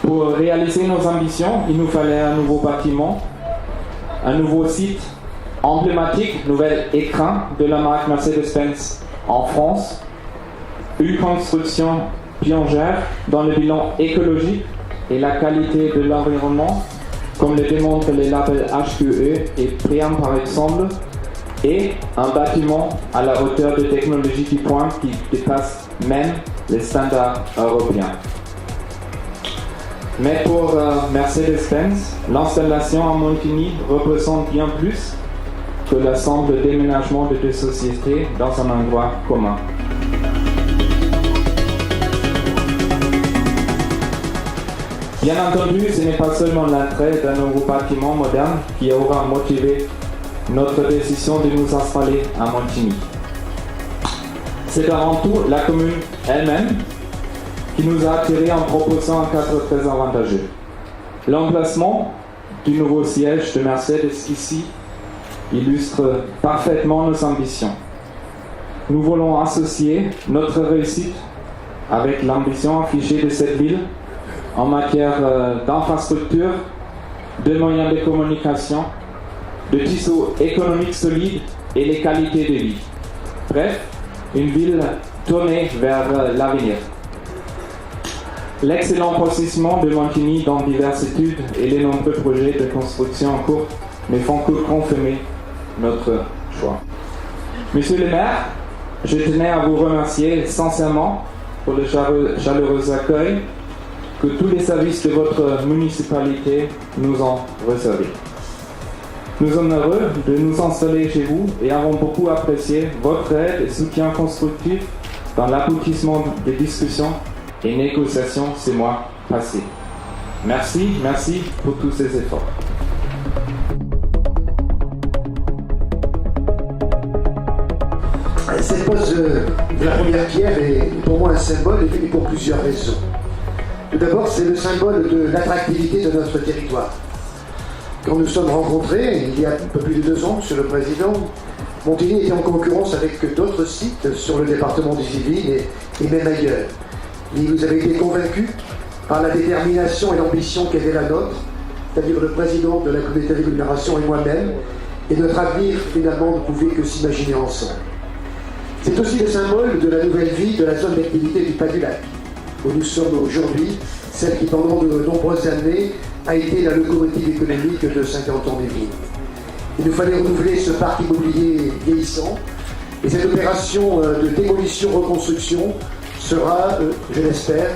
Pour réaliser nos ambitions, il nous fallait un nouveau bâtiment, un nouveau site emblématique, nouvel écrin de la marque Mercedes-Benz en France, une construction pionnière dans le bilan écologique et la qualité de l'environnement, comme le démontrent les labels HQE et PRIAM par exemple, et un bâtiment à la hauteur de technologie qui pointe qui dépasse même les standards européens. Mais pour Mercedes-Benz, l'installation à Montigny représente bien plus que l'ensemble déménagement de deux sociétés dans un endroit commun. Bien entendu, ce n'est pas seulement l'attrait d'un nouveau bâtiment moderne qui aura motivé notre décision de nous installer à Montigny. C'est avant tout la commune elle-même qui nous a attirés en proposant un cadre très avantageux. L'emplacement du nouveau siège de Mercedes ici illustre parfaitement nos ambitions. Nous voulons associer notre réussite avec l'ambition affichée de cette ville en matière d'infrastructure, de moyens de communication, de tissu économique solide et les qualités de vie. Bref, une ville tournée vers l'avenir. L'excellent positionnement de Montigny dans diverses études et les nombreux projets de construction en cours ne font que confirmer notre choix. Monsieur le maire, je tenais à vous remercier sincèrement pour le chaleureux accueil que tous les services de votre municipalité nous ont réservé. Nous sommes heureux de nous installer chez vous et avons beaucoup apprécié votre aide et soutien constructif dans l'aboutissement des discussions et négociations ces mois passés. Merci pour tous ces efforts. Cette pose de la première pierre est pour moi un symbole et pour plusieurs raisons. Tout d'abord, c'est le symbole de l'attractivité de notre territoire. Quand nous sommes rencontrés, il y a un peu plus de 2 ans, Monsieur le Président, Montigny était en concurrence avec d'autres sites sur le département des Yvelines et même ailleurs. Et vous avez été convaincus par la détermination et l'ambition qu'était la nôtre, c'est-à-dire le président de la communauté d'agglomération et moi-même, et notre avenir finalement ne pouvait que s'imaginer ensemble. C'est aussi le symbole de la nouvelle vie de la zone d'activité du Pas du Lac, où nous sommes aujourd'hui, celle qui pendant de nombreuses années a été la locomotive économique de 50 ans des villes. Il nous fallait renouveler ce parc immobilier vieillissant, et cette opération de démolition-reconstruction sera, je l'espère,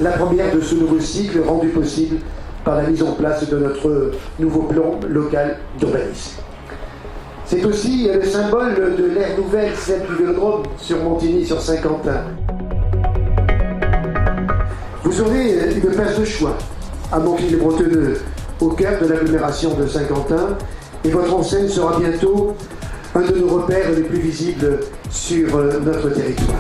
la première de ce nouveau cycle rendu possible par la mise en place de notre nouveau plan local d'urbanisme. C'est aussi le symbole de l'ère nouvelle, celle du Vélodrome sur Montigny, sur Saint-Quentin. Vous aurez une place de choix à Montigny-les-Bretonneux, au cœur de l'agglomération de Saint-Quentin, et votre enseigne sera bientôt un de nos repères les plus visibles sur notre territoire.